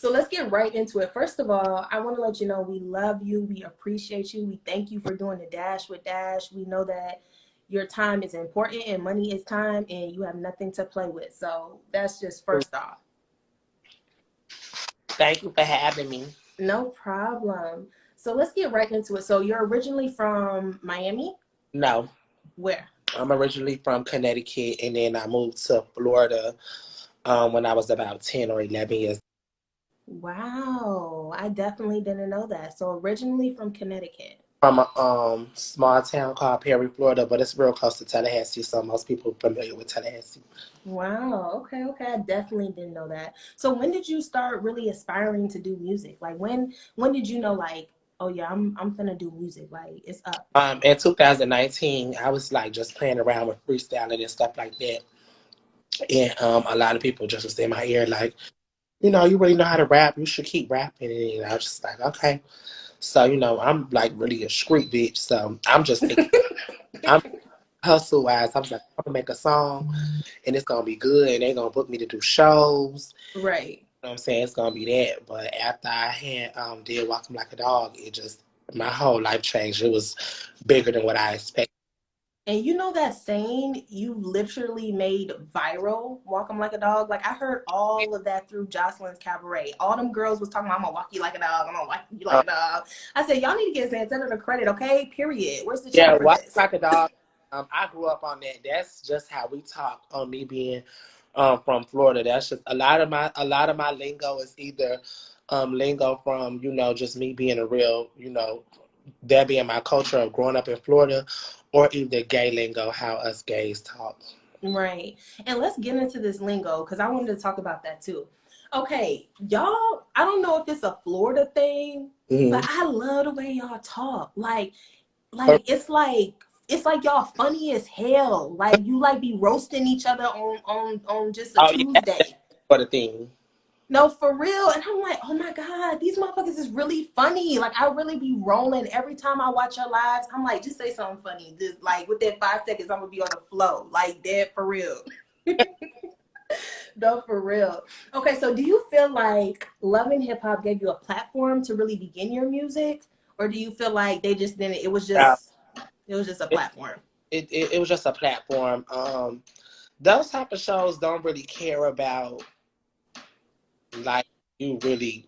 So let's get right into it. First of all, I want to let you know we love you. We appreciate you. We thank you for doing the Dash with Dash. We know that your time is important and money is time and you have nothing to play with. So that's just first off. Thank you for having me. No problem. So let's get right into it. So you're originally from Miami? No, Where? I'm originally from Connecticut, and then I moved to Florida when I was about 10 or 11 years. Wow, I definitely didn't know that. So originally from Connecticut. From a small town called Perry, Florida, but it's real close to Tallahassee, so most people are familiar with Tallahassee. Wow, okay, okay. I definitely didn't know that. So when did you start really aspiring to do music? Like when did you know like, oh yeah, I'm gonna do music. Like it's up. In 2019, I was like just playing around with freestyling and stuff like that, and a lot of people just was in my ear like, you really know how to rap. You should keep rapping, and I was just like, okay. So I'm like really a street bitch, so I'm just thinking. I'm hustle wise, I was like, I'm gonna make a song and it's gonna be good and they're gonna book me to do shows. Right. You know what I'm saying? It's gonna be that. But after I had did Walk 'em Like a Dog, it just my whole life changed. It was bigger than what I expected. And you know that saying you literally made viral, walk 'em like a dog? Like I heard all of that through Jocelyn's cabaret. All them girls was talking about I'm gonna walk you like a dog, I'm gonna walk you like a dog. I said, y'all need to get Santana the credit, okay? Period. Where's the Yeah, check for Walk 'em this? Like a Dog. I grew up on that. That's just how we talk on me being from Florida. That's just a lot of my lingo is either lingo from, just me being a real, that being my culture of growing up in Florida, or either gay lingo, how us gays talk. Right. And let's get into this lingo because I wanted to talk about that too. Okay, y'all, I don't know if it's a Florida thing, but Mm-hmm. I love the way y'all talk. Like it's like y'all funny as hell. Like you like be roasting each other on just a Oh yeah, that's Tuesday. for the thing. No, for real. And I'm like, oh my God, these motherfuckers is really funny. Like I really be rolling every time I watch your lives. I'm like, just say something funny. Just like within 5 seconds, I'm gonna be on the flow. Like dead for real. No, for real. Okay, so do you feel like Love and Hip Hop gave you a platform to really begin your music? Or do you feel like they just didn't Uh, it was just a it, platform? it was just a platform. Those type of shows don't really care about like you really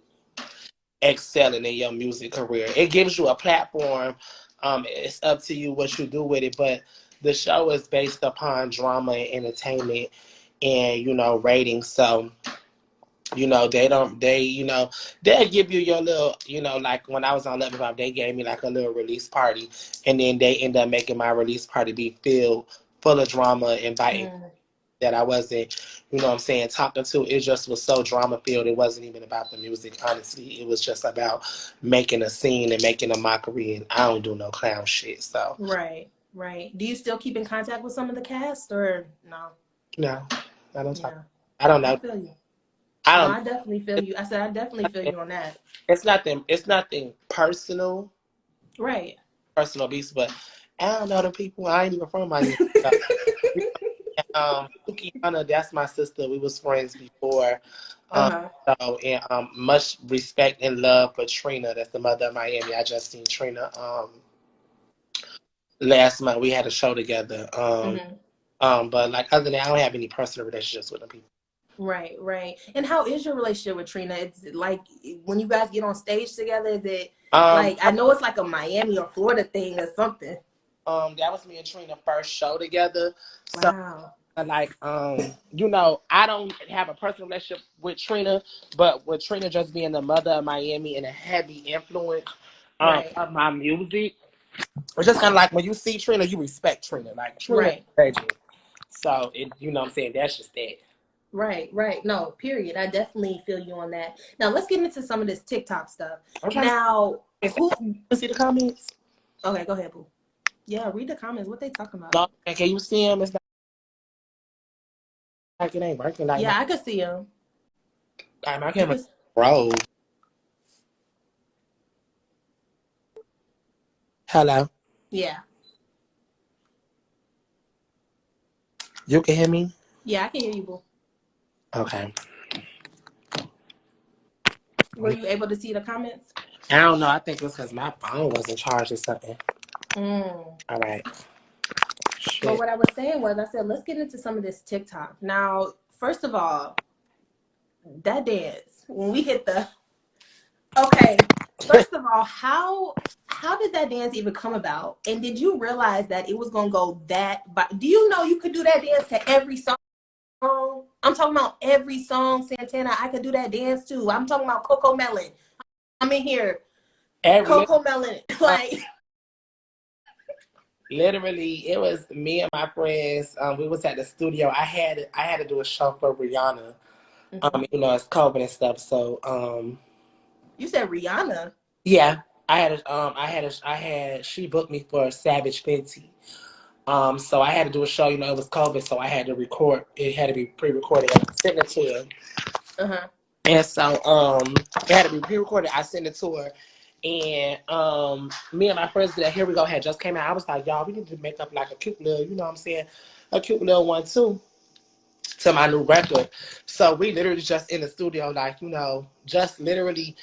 excelling in your music career. It gives you a platform. It's up to you what you do with it, but the show is based upon drama and entertainment and ratings. So they don't they'll give you your little like when I was on Love Pop, they gave me like a little release party, and then they end up making my release party be filled full of drama, inviting Mm. that I wasn't, what I'm saying, talking to. It just was so drama filled. It wasn't even about the music, honestly. It was just about making a scene and making a mockery, and I don't do no clown shit. So Right, right. Do you still keep in contact with some of the cast or no? no, I don't talk. Yeah, I don't I know. feel you. I No, don't. I definitely feel you. I said I definitely feel you on that. It's nothing. It's nothing personal, Right. personal beats, but I don't know the people. I ain't even from Miami. So, Sukiana, that's my sister. We was friends before. Um, Uh-huh. and much respect and love for Trina. That's the mother of Miami. I just seen Trina last month. We had a show together. Hmm. But like other than that, I don't have any personal relationships with them people. Right, right. And how is your relationship with Trina? It's like when you guys get on stage together, is it Um, like I know it's like a Miami or Florida thing or something. that was me and Trina first show together. So Wow. like I don't have a personal relationship with Trina, but with Trina just being the mother of Miami and a heavy influence Right. of my music, it's just kind of like when you see Trina, you respect Trina. Like Trina is Right. legend. So what I'm saying, that's just that. Right, right. No, period. I definitely feel you on that. Now let's get into some of this TikTok stuff. I'm trying Now, who to see the comments. okay, go ahead, boo. Yeah, read the comments. What they talking about? No, can you see them? It's not like it ain't working like Yeah, I could see them. my You camera. could Bro, hello. yeah. You can hear me? Yeah, I can hear you, boo. Okay. Were you able to see the comments? I don't know. I think it's because my phone wasn't charged or something. Mm. All right. But Shit. what I was saying was, I said, let's get into some of this TikTok. Now, first of all, that dance, when we hit the, okay, first of all, how did that dance even come about? And did you realize that it was going to go that, but do you know you could do that dance to every song? I'm talking about every song, Santana. I could do that dance too. I'm talking about Coco Melon. I'm in here. Coco Melon. Like, literally, it was me and my friends. We was at the studio. I had to do a show for Rihanna. You know, it's COVID and stuff. So, you said Rihanna. yeah, she booked me for Savage Fenty. So I had to do a show. You know, it was COVID, so I had to record. It had to be pre-recorded. I sent it to her. And so, it had to be pre-recorded. I sent it to her. And me and my friends that Here We Go had just came out. I was like, y'all, we need to make up like a cute little, you know what I'm saying? A cute little one too to my new record. So we literally just in the studio, like, you know, just literally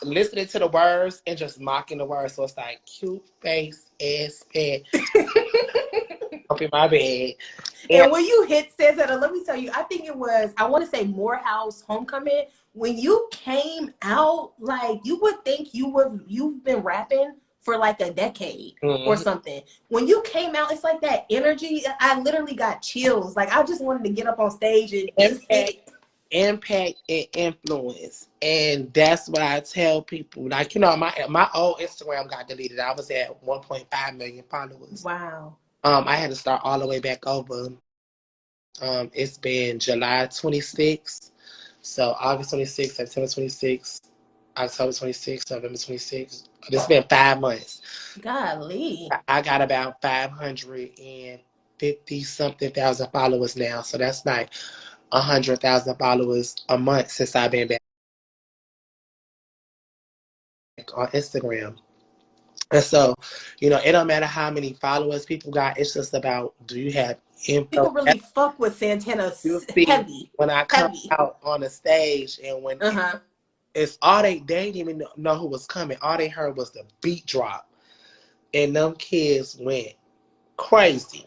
listening to the words and just mocking the words. So it's like cute face ass head up in my bed. And when you hit Santana, let me tell you, I think it was, I want to say Morehouse Homecoming. When you came out, like, you would think you've been rapping for like a decade or something. When you came out, it's like that energy. I literally got chills. Like, I just wanted to get up on stage and just hit it. Impact and influence, and that's what I tell people. Like, you know, my old Instagram got deleted. I was at 1.5 million followers. Wow. I had to start all the way back over. It's been July 26th, so August 26th, September 26th, October 26th, November 26th. It's been 5 months. Golly. I got about 550 something thousand followers now, so that's like 100,000 followers a month since I've been back on Instagram. And so, you know, it don't matter how many followers people got. It's just about, do you have info? People really fuck with Santana heavy. When I come out on the stage and when it's all they didn't even know who was coming. All they heard was the beat drop. And them kids went crazy.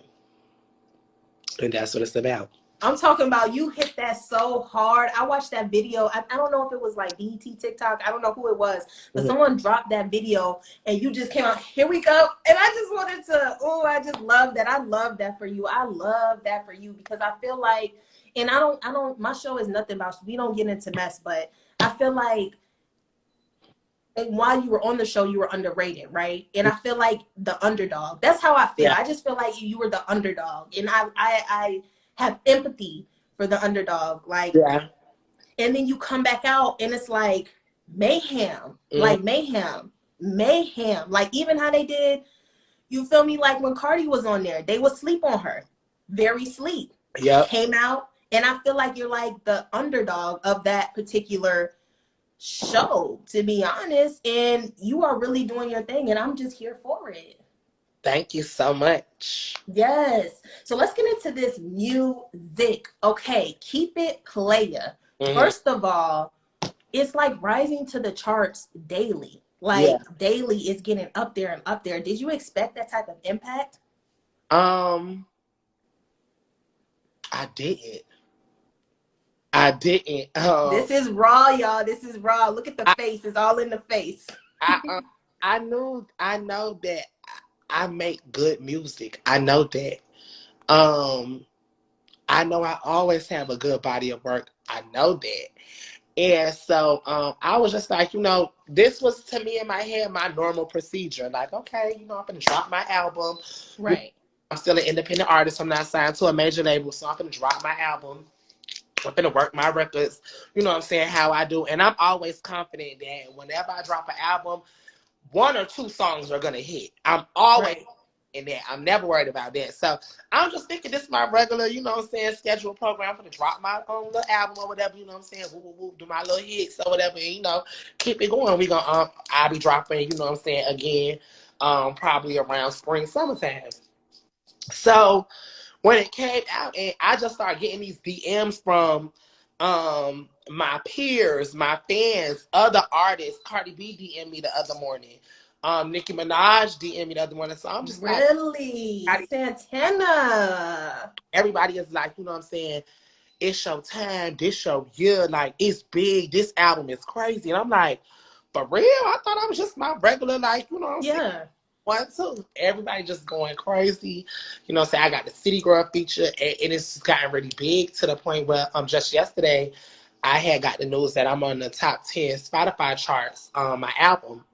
And that's what it's about. I'm talking about, you hit that so hard. I watched that video. I don't know if it was like BET TikTok. I don't know who it was. But someone dropped that video and you just came out, here we go. And I just wanted to, I just love that. I love that for you. I love that for you because I feel like, and I don't, my show is nothing about, we don't get into mess, but I feel like, and while you were on the show, you were underrated, right? And I feel like the underdog. That's how I feel. Yeah. I just feel like you were the underdog. And I have empathy for the underdog. Like, and then you come back out and it's like mayhem. Like mayhem. Like even how they did, you feel me? Like when Cardi was on there, they would sleep on her. Very sleep. Yeah. Came out. And I feel like you're like the underdog of that particular show, to be honest, and you are really doing your thing and I'm just here for it. Thank you so much. Yes. So let's get into this music. Okay, Keep It Playa. First of all, it's like rising to the charts daily. Like daily is getting up there and up there. Did you expect that type of impact? I didn't. This is raw, y'all. This is raw. Look at the face. It's all in the face. I know that I make good music. I know that. I know I always have a good body of work. I know that. And so I was just like, you know, this was to me in my head my normal procedure. Like, okay, you know, I'm gonna drop my album. Right. I'm still an independent artist. I'm not signed to a major label, so I'm gonna drop my album. I'm gonna work my records, you know what I'm saying, how I do. And I'm always confident that whenever I drop an album, 1 or 2 songs are gonna hit. I'm always in that. I'm never worried about that. So I'm just thinking this is my regular, you know what I'm saying, scheduled program. I'm gonna drop my own little album or whatever, you know what I'm saying, woo, woo, woo, do my little hits or whatever, and, you know, keep it going. We gonna I'll be dropping, you know what I'm saying, again, probably around spring, summertime. So when it came out and I just started getting these DMs from my peers, my fans, other artists. Cardi B DM'd me the other morning. Nicki Minaj DM'd me the other morning. So I'm just like, Really? Santana. everybody is like, you know what I'm saying? It's your time, this your year, like it's big, this album is crazy. And I'm like, for real? I thought I was just my regular, like, you know what I'm saying? Yeah. One, two. Everybody just going crazy. You know what I'm saying? I got the City Girl feature, and it's gotten really big to the point where just yesterday I had got the news that I'm on the top 10 Spotify charts on my album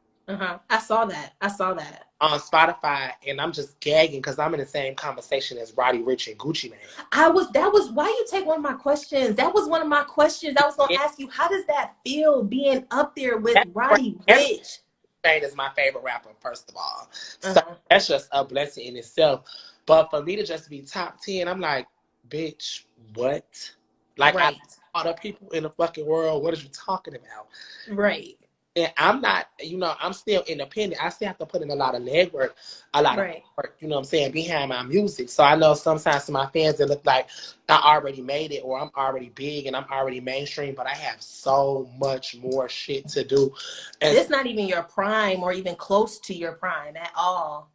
I saw that. I saw that. on Spotify, and I'm just gagging because I'm in the same conversation as Roddy Ricch and Gucci Mane. That was why you take one of my questions. That was one of my questions. I was gonna And ask you, how does that feel being up there with that's where Roddy every Ricch? Mane is my favorite rapper, first of all. So Uh-huh. that's just a blessing in itself. But for me to just be top 10, I'm like, bitch, what? Like, I Right. all the people in the fucking world, what are you talking about? Right. And I'm not, I'm still independent. I still have to put in a lot of legwork, a lot of Right. work, you know what I'm saying, behind my music. So I know sometimes to my fans, it look like I already made it or I'm already big and I'm already mainstream, but I have so much more shit to do. And This not even your prime or even close to your prime at all.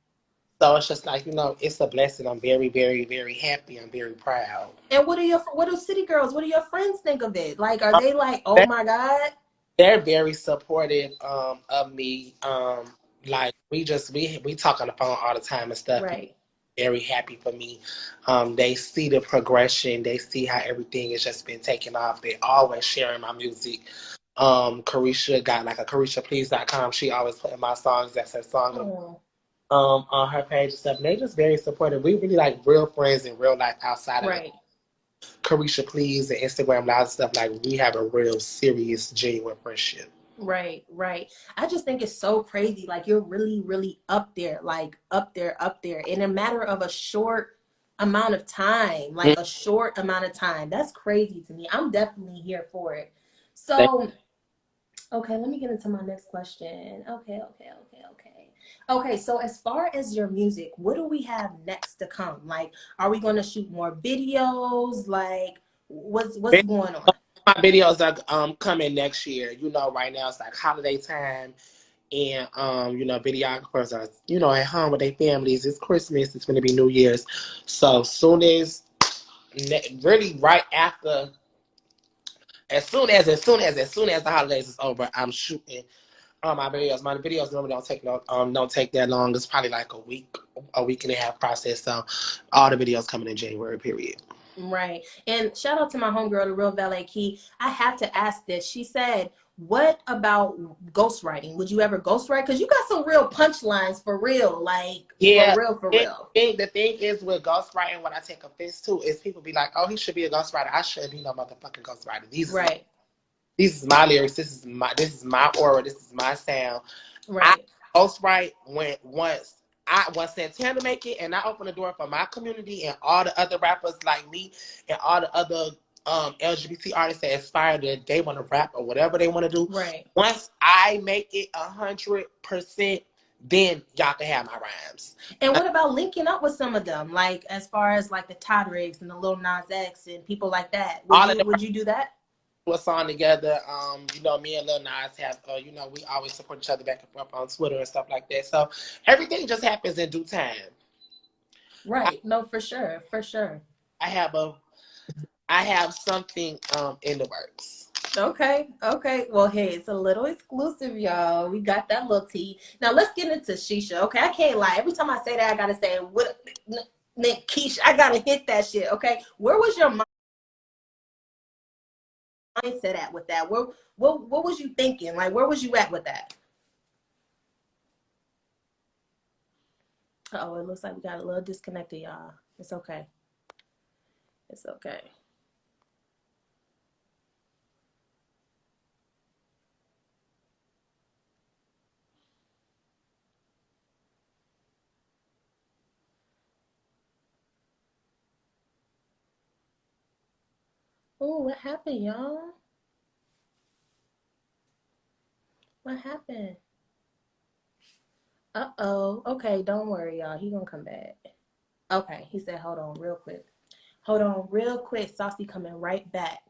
so it's just like, it's a blessing. I'm very, very, very happy. I'm very proud. And what do city girls, what do your friends think of it? Like, are they like, oh They're, my God? they're very supportive of me. Like we talk on the phone all the time and stuff. Right. Very happy for me. They see the progression. They see how everything has just been taken off. They always sharing my music. Carisha got like a CarishaPlease.com. She always putting my songs as her song Oh. on her page and stuff. And they just very supportive. We really like real friends in real life outside of the Right. Carisha Please and Instagram Live and stuff. Like we have a real serious, genuine friendship. Right, right. I just think it's so crazy. Like you're really, really up there, like up there in a matter of a short amount of time, like a short amount of time. That's crazy to me. I'm definitely here for it. So, okay, let me get into my next question. Okay, so as far as your music, what do we have next to come? Like, are we going to shoot more videos? Like, what's going on? My videos are coming next year. Right now it's like holiday time. And videographers are at home with their families. It's Christmas. It's going to be New Year's. So soon as really right after, as soon as the holidays is over, I'm shooting my videos. My videos normally don't take that long. It's probably like a week and a half process. So all the videos coming in January. Period. Right. And shout out to my homegirl, the real Valet Key. I have to ask this. She said, what about ghostwriting? Would you ever ghostwrite? Because you got some real punchlines for real. Like, for Yeah. real, for real. The thing is with ghostwriting, what I take offense to is people be like, "Oh, he should be a ghostwriter." I shouldn't be no motherfucking ghostwriter. Right. These is my lyrics. This is my aura. This is my sound. I Right. ghostwrite once Santana make it, and I open the door for my community and all the other rappers like me and all the other LGBT artists that aspire that they want to rap or whatever they want to do. Right. Once I make it 100%, then y'all can have my rhymes. And what about linking up with some of them? Like, as far as like the Todd Riggs and the Lil Nas X and people like that. All of them Would you do that? do a song together. Me and Lil Nas have, we always support each other back and forth on Twitter and stuff like that. So everything just happens in due time. Right. No, for sure. For sure. I have something in the works. Okay, okay. Well, hey, it's a little exclusive, y'all. We got that little tea. Now let's get into Shisha. Okay, I can't lie. Every time I say that, I gotta say, "What, Keisha?" I gotta hit that shit. Okay, where was your mindset at with that? What was you thinking? Like, where was you at with that? Oh, it looks like we got a little disconnected, y'all. It's okay. It's okay. Oh, what happened, y'all? What happened? Uh-oh. Okay, don't worry, y'all. He gonna come back. Okay, he said, hold on real quick. Hold on real quick. Saucy coming right back.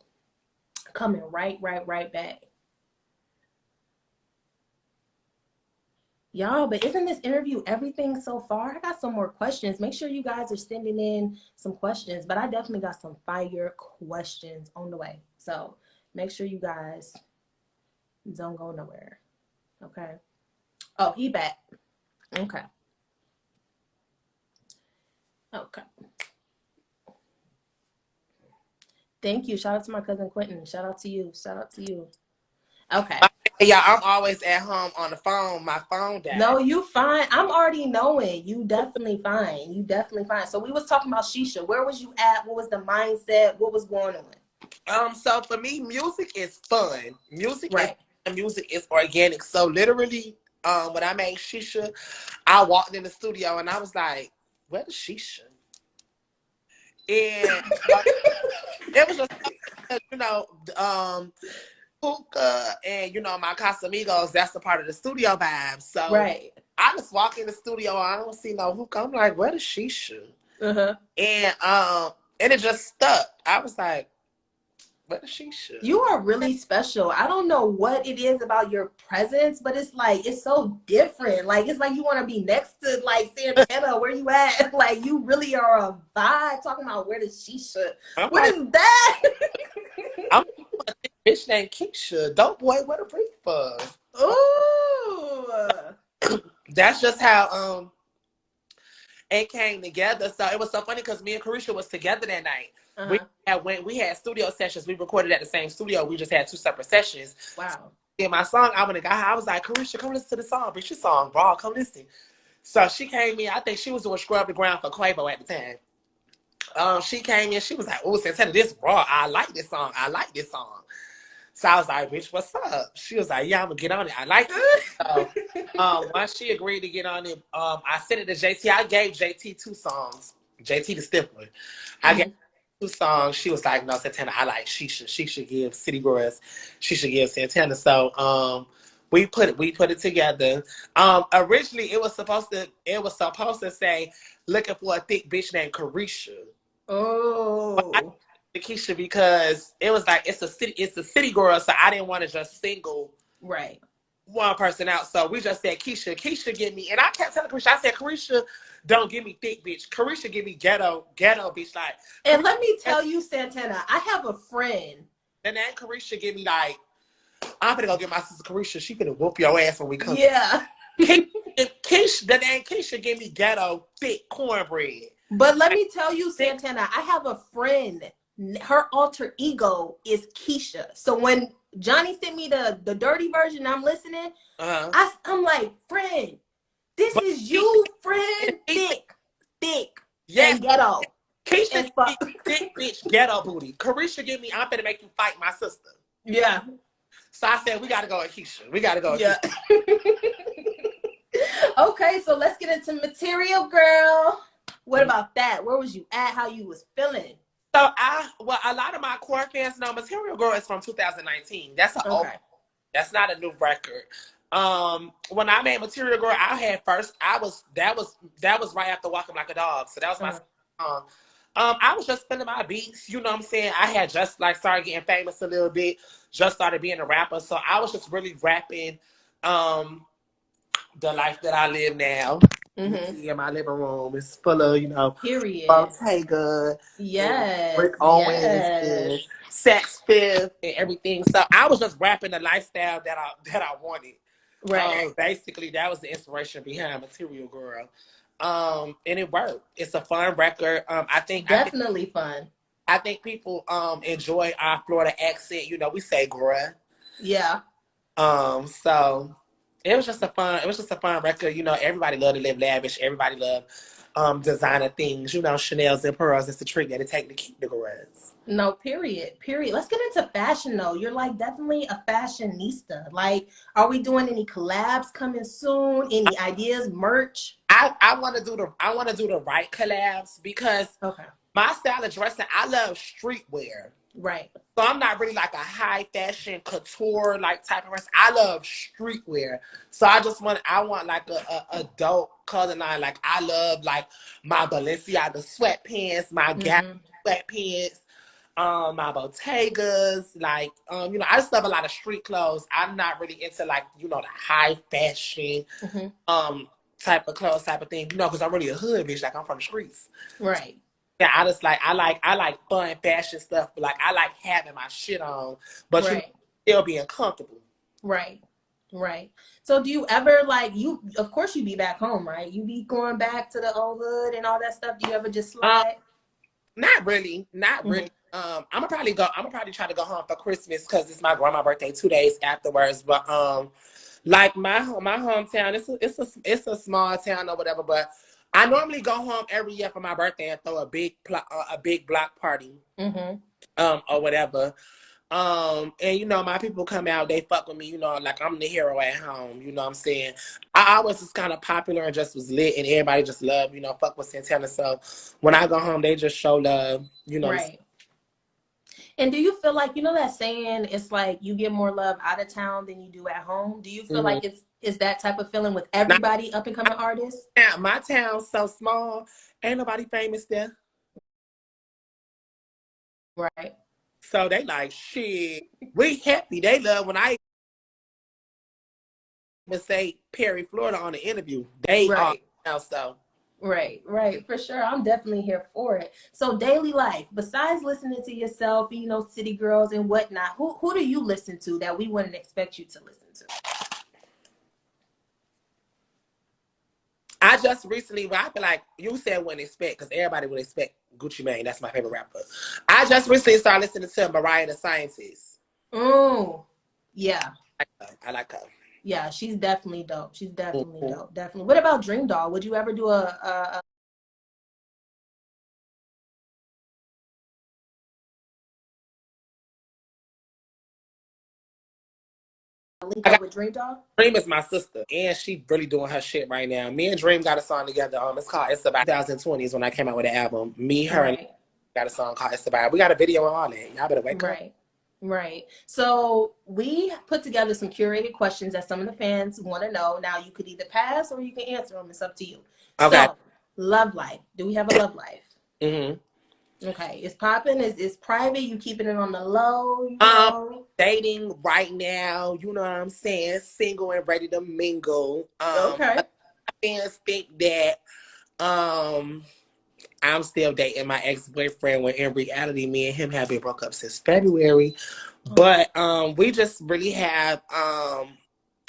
Coming right back. Y'all, but isn't this interview everything so far? I got some more questions. Make sure you guys are sending in some questions, but I definitely got some fire questions on the way. So make sure you guys don't go nowhere. Okay. Oh, he back. Okay. Okay. Thank you. Shout out to my cousin Quentin. Shout out to you. Shout out to you. Okay. Yeah, I'm always at home on the phone. My phone died. No, you fine. I'm already knowing. You definitely fine. You definitely fine. So we was talking about Shisha. Where was you at? What was the mindset? What was going on? So for me, music is fun. Right. Music is organic. So literally, when I made Shisha, I walked in the studio and I was like, "Where's Shisha?" And it was just, you know, hookah and, you know, my Casamigos, that's a part of the studio vibe. So right. I just walk in the studio, I don't see no hookah. I'm like, where does Shisha? Uh-huh. And it just stuck. I was like, where does Shisha? You are really special. I don't know what it is about your presence, but it's like, it's so different. Like, it's like you want to be next to, like, Santana. Where you at? Like, you really are a vibe talking about where does Shisha? What is that? I'm a bitch named Keisha. Dope boy, what a brief for. Ooh. That's just how it came together. So it was so funny because me and Carisha was together that night. Uh-huh. We had studio sessions. We recorded at the same studio. We just had 2 separate sessions. Wow. In my song, I was like, Carisha, come listen to the song. Bitch, your song, bro. Come listen. So she came in. I think she was doing Scrub the Ground for Quavo at the time. She came in. She was like, oh, Santana, this raw. I like this song. I like this song. So I was like, bitch, what's up? She was like, yeah, I'm going to get on it. I like it. So once she agreed to get on it, I sent it to JT. I gave JT 2 songs. JT the Stifler. I gave 2 songs. She was like, no, Santana, I like Shisha. She should give City Girls. She should give Santana. So we put it together. Originally it was supposed to say, looking for a thick bitch named Carisha. Oh. Keisha, because it was like it's a city girl, so I didn't want to just single one person out. So we just said Keisha give me, and I kept telling Carisha, I said, Carisha, don't give me thick bitch. Carisha give me ghetto bitch. Like, and let me tell you, Santana, I have a friend. And then Carisha give me like, I'm gonna go get my sister Carisha. She gonna whoop your ass when we come. Yeah. Keisha give me ghetto thick cornbread. But let me tell you, Santana, I have a friend. Her alter ego is Keisha. So when Johnny sent me the dirty version, I'm listening. I'm like, friend, this is you, friend. Thick. Yes. And ghetto. Keisha, thick bitch, ghetto booty. Carisha give me, I'm finna make you fight my sister. Yeah. So I said, we gotta go with Keisha. We gotta go with Keisha. Okay, so let's get into Material Girl. What about that? Where was you at? How you was feeling? So a lot of my core fans know Material Girl is from 2019. That's that's not a new record. When I made Material Girl, that was right after Walking Like a Dog. So that was my song. I was just spinning my beats, you know what I'm saying? I had just like started getting famous a little bit, just started being a rapper. So I was just really rapping the life that I live now. In my living room, it's full of, you know, period. Bottega, yes, Rick Owens, and Sax Fifth, and everything. So I was just rapping the lifestyle that I wanted. Right. Basically, that was the inspiration behind Material Girl. And it worked. It's a fun record. I think fun. I think people enjoy our Florida accent. You know, we say "bruh." Yeah. So. It was just a fun record. You know, everybody loved to live lavish. Everybody loved designer things. You know, Chanel's and pearls. It's the trick that it take to keep the girls. No, period. Let's get into fashion though. You're like definitely a fashionista. Like, are we doing any collabs coming soon? Any ideas, merch? I want to do the right collabs because my style of dressing, I love streetwear. Right. So I'm not really like a high fashion couture like type of person. I love streetwear. So I want like a dope color line. Like I love like my Balenciaga sweatpants, my Gap sweatpants. my Bottegas, like, I just love a lot of street clothes. I'm not really into like, the high fashion, type of clothes, type of thing, because I'm really a hood bitch. Like I'm from the streets. Right. Yeah, I like fun fashion stuff, but like I like having my shit on, but Right. still being comfortable. Right. Right. So do you ever like of course you be back home, right? You be going back to the old hood and all that stuff. Do you ever just Um, slide? Not really, not Mm-hmm. really. I'm gonna probably try to go home for Christmas because it's my grandma's birthday 2 days afterwards. But like my hometown, it's a small town or whatever. But I normally go home every year for my birthday and throw a big block party, Mm-hmm. or whatever. And my people come out, they fuck with me, like I'm the hero at home, you know what I'm saying? I was just kind of popular and just was lit and everybody just loved, fuck with Santana. So when I go home, they just show love, Right. And do you feel like, that saying, it's like you get more love out of town than you do at home? Do you feel mm-hmm. like is that type of feeling with Not, everybody up and coming artists? my town's so small, ain't nobody famous there. Right. So they like, shit, we happy. They love when I even say Perry, Florida on the interview. They are Right. now, so. Right, right, for sure. I'm definitely here for it. So daily life, besides listening to yourself, city girls and whatnot, who do you listen to that we wouldn't expect you to listen to? I just recently, well, I feel like you said wouldn't expect, because everybody would expect Gucci Mane. That's my favorite rapper. I just recently started listening to Mariah the Scientist. Oh, yeah. I like her. Yeah, she's definitely dope. She's definitely Mm-hmm. dope. Definitely. What about Dream Doll? Would you ever do a link I up got with Dream Doll? Dream is my sister, and she really doing her shit right now. Me and Dream got a song together. It's called It's About 2020 is when I came out with the album. Me, her, and Right, got a song called It's About. We got a video on all that. Y'all better wake up. right, right. So we put together some curated questions that some of the fans want to know. Now you could either pass or you can answer them. It's up to you. Okay. So, love life. Do we have a love life? Mm-hmm. Okay, it's popping. It's private. You keeping it on the low. Dating right now. You know what I'm saying? Single and ready to mingle. Okay. Fans think that um I'm still dating my ex-boyfriend when in reality me and him have been broke up since February. But we just really have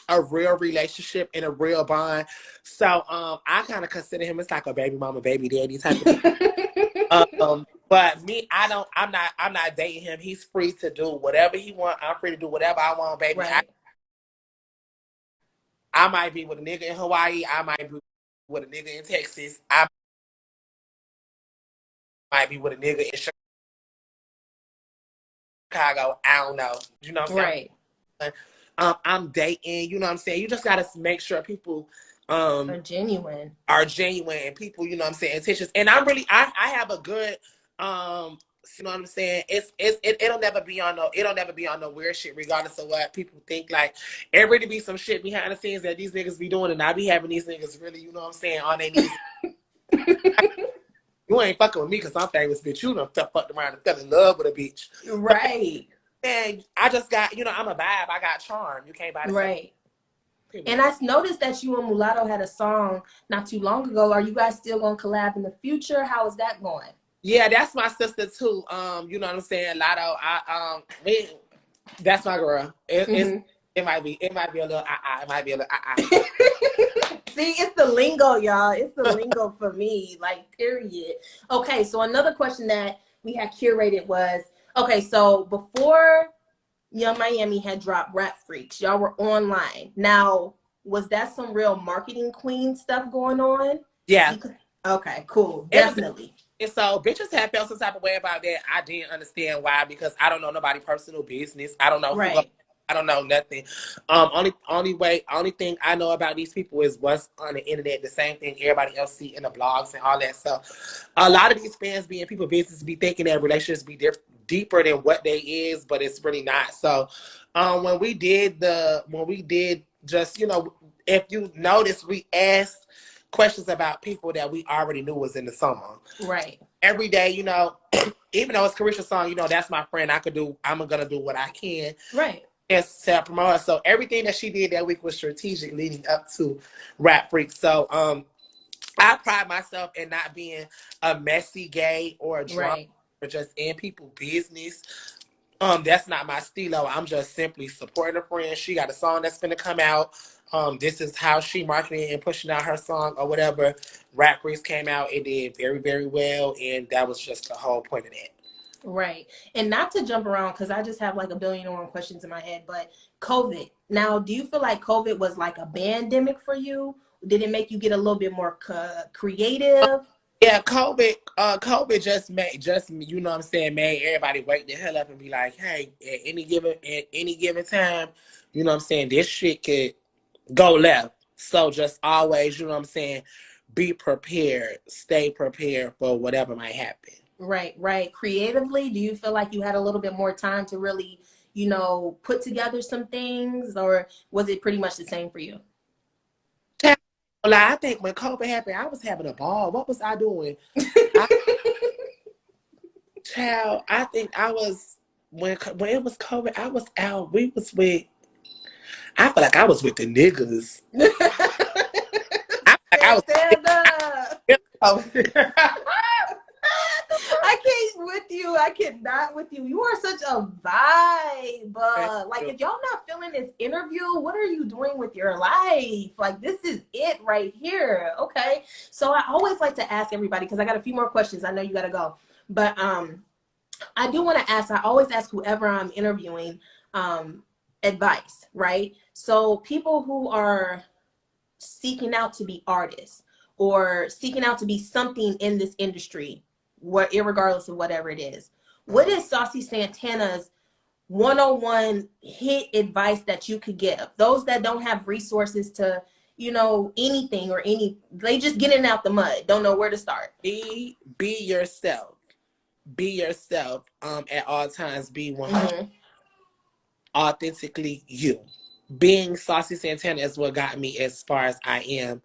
a real relationship and a real bond. So I kind of consider him as like a baby mama, baby daddy type of thing. But me, I'm not dating him. He's free to do whatever he want. I'm free to do whatever I want, baby. Right. I might be with a nigga in Hawaii. I might be with a nigga in Texas. I might be with a nigga in Chicago. I don't know. You know what I'm saying? Right. I'm dating. You know what I'm saying? You just gotta make sure people Are genuine. are genuine and people, you know what I'm saying, intentions. And I'm really, I have a good, you know what I'm saying? It'll never be on no weird shit, regardless of what people think. Like, it really be some shit behind the scenes that these niggas be doing, and I be having these niggas really, you know what I'm saying, on their knees. You ain't fucking with me because I'm famous, bitch. You done fucked around and fell in love with a bitch. Right. And I just got, I'm a vibe. I got charm. You can't buy the Right. And I noticed that you and Mulatto had a song not too long ago. Are you guys still gonna collab in the future? How is that going? Yeah, that's my sister too. You know what I'm saying? Lotto. That's my girl. It might be a little it might be a little See, it's the lingo, y'all. It's the lingo for me, like, period. Okay, so another question that we had curated was, okay, so before Young Miami had dropped Rap Freaks, y'all were online. Now, was that some real marketing queen stuff going on? Yeah. Okay, cool. Definitely. And so bitches have felt some type of way about that. I didn't understand why, because I don't know nobody personal business. I don't know who. I don't know nothing. Only thing I know about these people is what's on the internet. The same thing everybody else see in the blogs and all that stuff. A lot of these fans being people business be thinking that relationships be deeper than what they is, but it's really not. So, when we did just, if you notice, we asked questions about people that we already knew was in the song. Right. every day, you know, even though it's Carisha's song, you know, that's my friend. I'm gonna do what I can. Right. Yes, to promote her. So everything that she did that week was strategic leading up to Rap Freak. So I pride myself in not being a messy gay or a drama Right. or just in people's business. That's not my stilo. I'm just simply supporting a friend. She got a song that's gonna come out. This is how she marketing and pushing out her song or whatever. Rap Freaks came out. It did very, very well, and that was just the whole point of that. Right. And not to jump around because I just have like a billion and one questions in my head, but COVID. Now, do you feel like COVID was like a pandemic for you? Did it make you get a little bit more creative? Yeah, COVID just you know what I'm saying, made everybody wake the hell up and be like, hey, at any given time, you know what I'm saying, this shit could go left. So just always, you know what I'm saying, be prepared, stay prepared for whatever might happen. Right, right. Creatively, do you feel like you had a little bit more time to really, put together some things, or was it pretty much the same for you? Well, I think when COVID happened, I was having a ball. What was I doing? I, I think I was when it was COVID. I was out. We was with. I feel like I was with the niggas. I feel like I was. Santana. I I can't with you. I cannot with you. You are such a vibe. Like, if y'all not feeling this interview, what are you doing with your life? Like, this is it right here. Okay. So I always like to ask everybody, because I got a few more questions. I know you got to go. But I do want to ask, I always ask whoever I'm interviewing advice, right? So people who are seeking out to be artists or seeking out to be something in this industry, irregardless of whatever it is. What is Saucy Santanna's 101 hit advice that you could give those that don't have resources to, anything or they just getting out the mud, don't know where to start? Be yourself. Be yourself. At all times, be 100 authentically you. Being Saucy Santanna is what got me as far as I am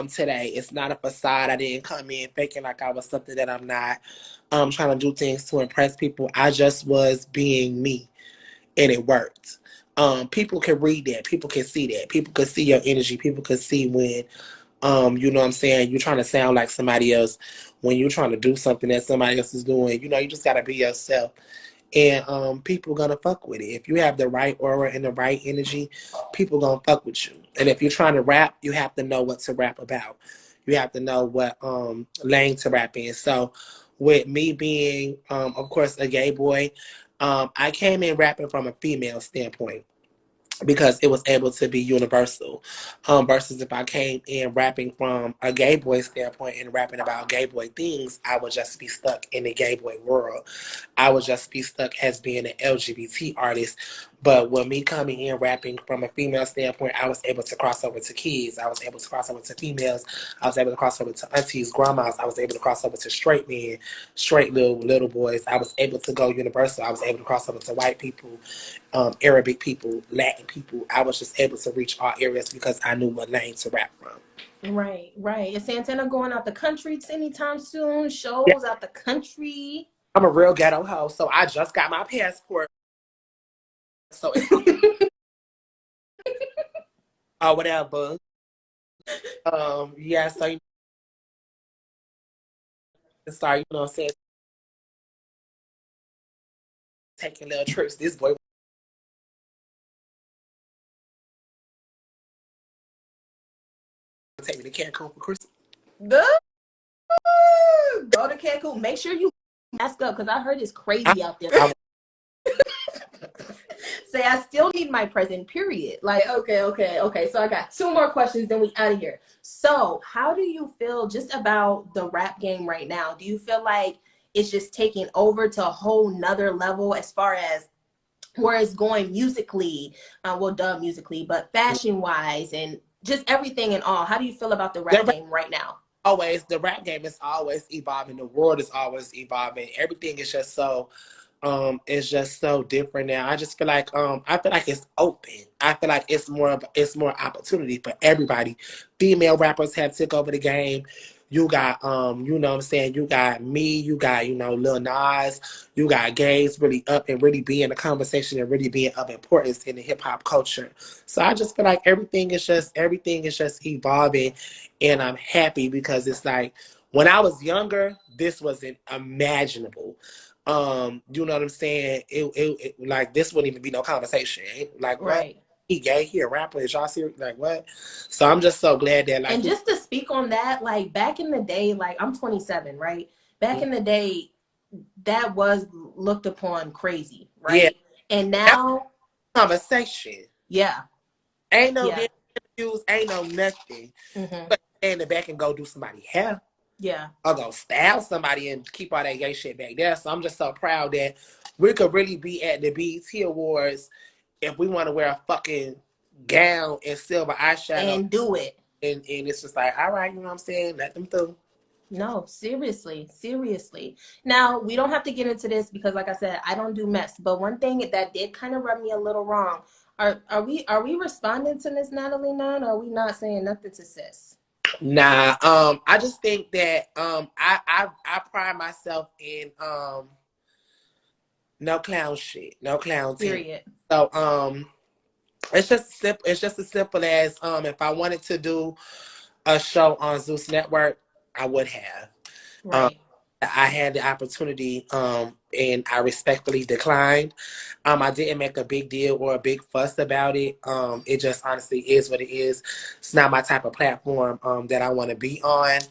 today. It's not a facade. I didn't come in faking like I was something that I'm not. Trying to do things to impress people. I just was being me, and it worked. People can read that. People can see that. People can see your energy. People can see when, you know what I'm saying, you're trying to sound like somebody else. When you're trying to do something that somebody else is doing, you just gotta be yourself. And people gonna fuck with it. If you have the right aura and the right energy, people gonna fuck with you. And if you're trying to rap, you have to know what to rap about. You have to know what lane to rap in. So with me being of course a gay boy, I came in rapping from a female standpoint because it was able to be universal. Versus if I came in rapping from a gay boy standpoint and rapping about gay boy things, I would just be stuck in the gay boy world. I would just be stuck as being an LGBT artist. But with me coming in rapping from a female standpoint, I was able to cross over to kids. I was able to cross over to females. I was able to cross over to aunties, grandmas. I was able to cross over to straight men, straight little boys. I was able to go universal. I was able to cross over to white people, Arabic people, Latin people. I was just able to reach all areas because I knew what lane to rap from. Right, right. Is Santana going out the country anytime soon? Yeah, Shows out the country? I'm a real ghetto hoe, so I just got my passport. So it's or whatever. Yeah, so you can start, you know what I'm saying, taking little trips. This boy will take me to Cancun for Christmas. Good. Go to Cancun. Make sure you mask up because I heard it's I, crazy out there. I, Say I still need my present, period. Like, okay. So I got two more questions, then we out of here. So how do you feel just about the rap game right now? Do you feel like it's just taking over to a whole nother level as far as where it's going musically, musically, but fashion wise and just everything and all? How do you feel about the rap game right now? the rap game is always evolving. The world is always evolving. Everything is just so it's just so different now. I feel like it's open. I feel like it's more opportunity for everybody. Female rappers have took over the game. You got you know what I'm saying, you got me, you got, you know, Lil Nas, you got gays really up and really being the conversation and really being of importance in the hip hop culture. So I just feel like everything is just evolving, and I'm happy because it's like when I was younger, this wasn't imaginable. You know what I'm saying? It like this wouldn't even be no conversation. Like what? Right. He gay, he a rapper, is y'all serious? Like what? So I'm just so glad that like And just to speak on that, like back in the day, like I'm 27, right? Back in the day, that was looked upon crazy, yeah, right? And that now, conversation. yeah, Ain't no yeah, damn interviews, ain't no nothing. hmm But stand in the back and go do somebody hair. yeah. Or go style somebody and keep all that gay shit back there. So I'm just so proud that we could really be at the BET Awards if we want to wear a fucking gown and silver eyeshadow, And do it. and it's just like, all right, you know what I'm saying? Let them through. No, seriously, seriously. Now, we don't have to get into this because like I said, I don't do mess. But one thing that did kind of rub me a little wrong. Are we responding to Miss Natalie Nunn, or are we not saying nothing to sis? Nah, I just think that I pride myself in no clown shit, no clown team. Period. So it's just simple. It's just as simple as if I wanted to do a show on Zeus Network, I would have. Um, Right. I had the opportunity, and I respectfully declined. I didn't make a big deal or a big fuss about it. It just honestly is what it is. It's not my type of platform that I want to be on.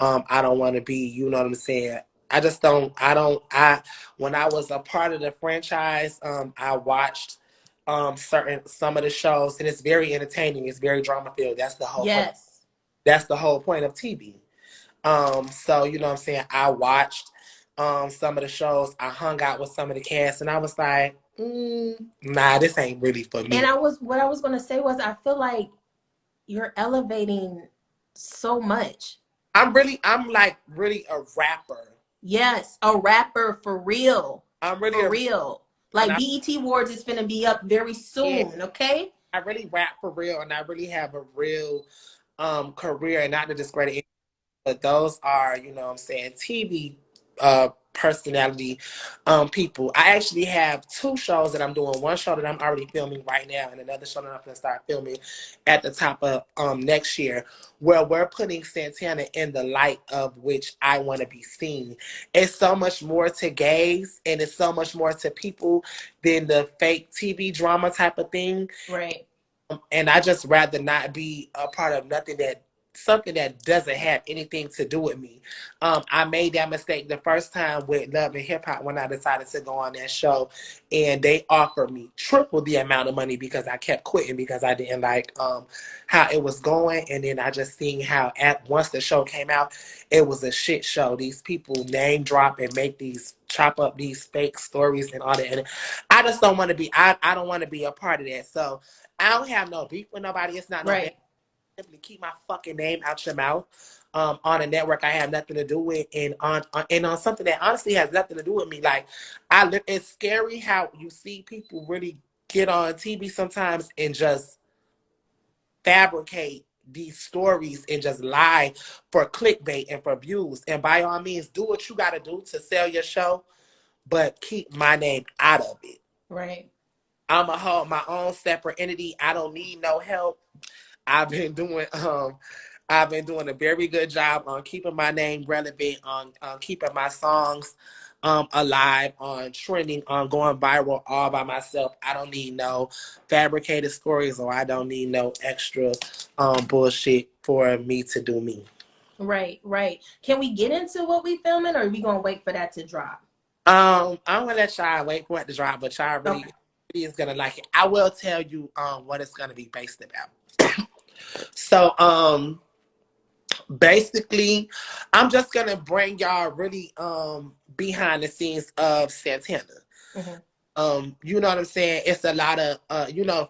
I don't want to be, you know what I'm saying? I just don't, when I was a part of the franchise, I watched some of the shows, and it's very entertaining. It's very drama filled. Yes. That's the whole point of TV. So you know what I'm saying? I watched some of the shows, I hung out with some of the cast, and I was like, nah, this ain't really for And me. what I was gonna say was I feel like you're elevating so much. I'm like really a rapper. Yes, a rapper for real. I'm really For a real. and Like BET Awards is gonna be up very yeah, soon, okay? I really rap for real, and I really have a real career, and not to discredit it, but those are, you know what I'm saying, TV personality people. I actually have two shows that I'm doing. One show that I'm already filming right now, and another show that I'm gonna start filming at the top of next year, where we're putting Santana in the light of which I want to be seen. It's so much more to gays, and it's so much more to people than the fake TV drama type of thing. Right. And I just rather not be a part of something that doesn't have anything to do with me. I made that mistake the first time with Love and Hip Hop when I decided to go on that show, and they offered me triple the amount of money because I kept quitting because I didn't like how it was going, and then I just seen how at once the show came out, it was a shit show. These people name drop and make these chop up these fake stories and all that, and I just don't want to be. I don't want to be a part of that. So I don't have no beef with nobody. It's not no bad. Right. Simply keep my fucking name out your mouth. On a network I have nothing to do with, and on something that honestly has nothing to do with me. Like it's scary how you see people really get on TV sometimes and just fabricate these stories and just lie for clickbait and for views. And by all means, do what you got to do to sell your show, but keep my name out of it. Right. I'm a hold my own separate entity. I don't need no help. I've been doing I've been doing a very good job on keeping my name relevant, on keeping my songs alive, on trending, on going viral all by myself. I don't need no fabricated stories, or I don't need no extra bullshit for me to do me. Right. Right. Can we get into what we filming, or are we gonna wait for that to drop? I'm gonna let y'all wait for it to drop, but y'all Okay. really is gonna like it. I will tell you what it's gonna be based about. So basically, I'm just gonna bring y'all really behind the scenes of Santana. hmm You know what I'm saying? It's a lot of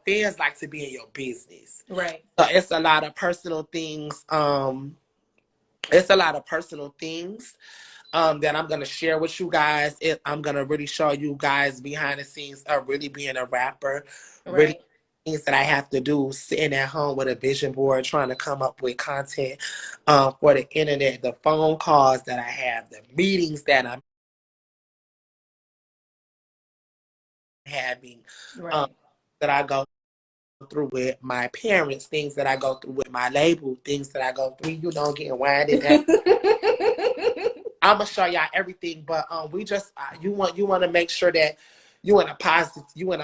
fans like to be in your business. Right. So it's a lot of personal things. It's a lot of personal things that I'm gonna share with you guys. I'm gonna really show you guys behind the scenes of really being a rapper, really Right. things that I have to do sitting at home with a vision board trying to come up with content for the internet, the phone calls that I have, the meetings that I'm having, um, Right. that I go through with my parents, things that I go through with my label, things that I go through, getting winded down. I'm gonna show y'all everything, but we just you want to make sure that you in a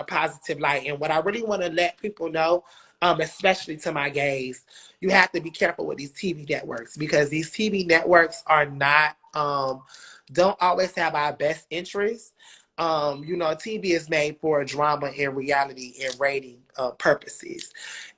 positive light. And what I really want to let people know, especially to my gays, you have to be careful with these TV networks because these TV networks are not don't always have our best interests. TV is made for drama and reality and rating purposes,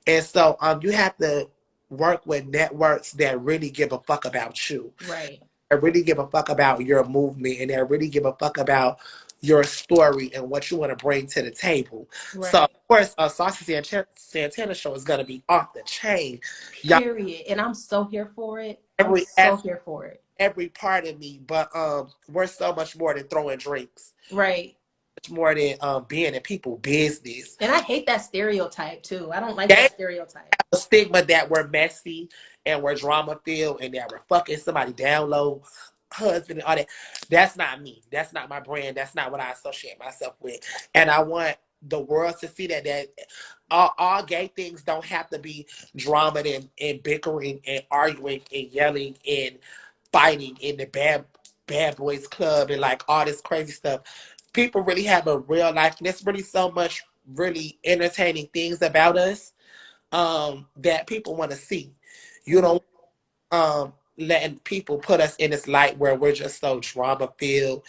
and so you have to work with networks that really give a fuck about you. Right. I really give a fuck about your movement and I really give a fuck about your story and what you want to bring to the table. So, Right. of course, a Saucy Santana show is going to be off the chain. Y'all, Period. And I'm so here for it. I'm every, so every, here for it. every part of me, but we're so much more than throwing drinks. Right. Much more than being in people's business. And I hate that stereotype too. I don't like They that stereotype. have a stigma that we're messy and we're drama filled and that we're fucking somebody down low husband and all that. That's not me. That's not my brand. That's not what I associate myself with. And I want the world to see that all gay things don't have to be drama and bickering and arguing and yelling and fighting in the bad boys club and like all this crazy stuff. People really have a real life and there's really so much really entertaining things about us that people want to see. You don't letting people put us in this light where we're just so drama filled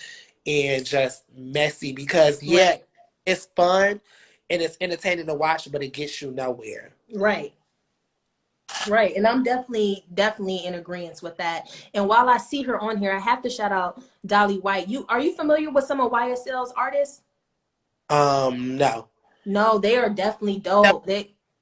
and just messy because Right. it's fun and it's entertaining to watch, but it gets you nowhere. Right. Right. And I'm definitely in agreement with that. And while I see her on here, I have to shout out Dolly White. Are you familiar with some of YSL's artists? No. No, they are definitely That, dope.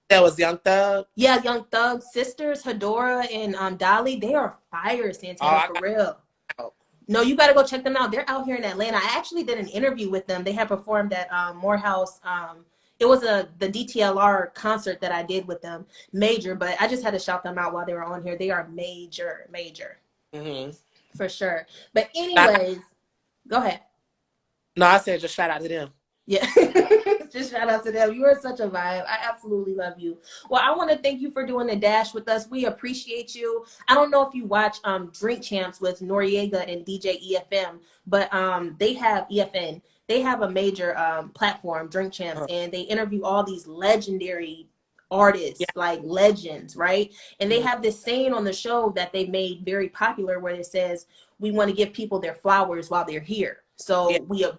that was Young Thug. Yeah, Young Thug sisters, Hedora and Dolly, they are fire, Oh, Santana, for real. out. No, you got to go check them out. They're out here in Atlanta. I actually did an interview with them. They had performed at Morehouse. It was the DTLR concert that I did with them, major. But I just had to shout them out while they were on here. They are major, Mm-hmm. for sure. But anyways, go ahead. No, I said just shout out to them. Yeah, just shout out to them. You are such a vibe. I absolutely love you. Well, I want to thank you for doing the dash with us. We appreciate you. I don't know if you watch Drink Champs with Noriega and DJ EFM, but they have EFN. They have a major platform, Drink Champs, and they interview all these legendary artists, Yeah. like legends, right? And they Mm-hmm. have this saying on the show that they made very popular where it says, we want to give people their flowers while they're here. Yeah. So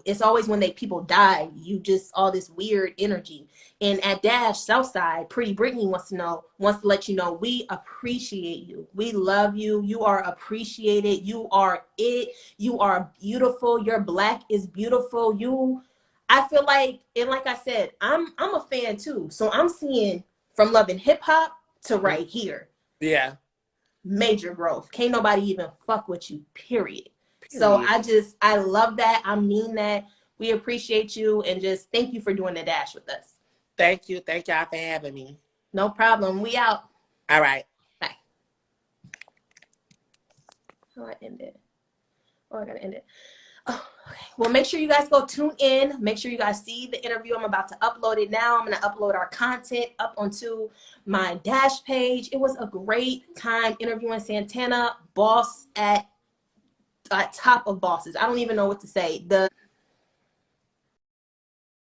it's always when people die, you just all this weird energy. And at Dash Southside, Pretty Brittany wants to let you know, we appreciate you. We love you. You are appreciated. You are it. You are beautiful. Your black is beautiful. I feel like, and like I said, I'm a fan too. So I'm seeing from loving hip hop to right here. Yeah. Major growth. Can't nobody even fuck with you, period. So I love that. I mean that. We appreciate you and just thank you for doing the dash with us. Thank you. Thank y'all for having me. No problem. We out. All right. Bye. Oh, I ended. Oh, I gotta end it. Oh, okay. Well, make sure you guys go tune in. Make sure you guys see the interview. I'm about to upload it now. I'm going to upload our content up onto my dash page. It was a great time interviewing Santana, boss at top of bosses. I don't even know what to say.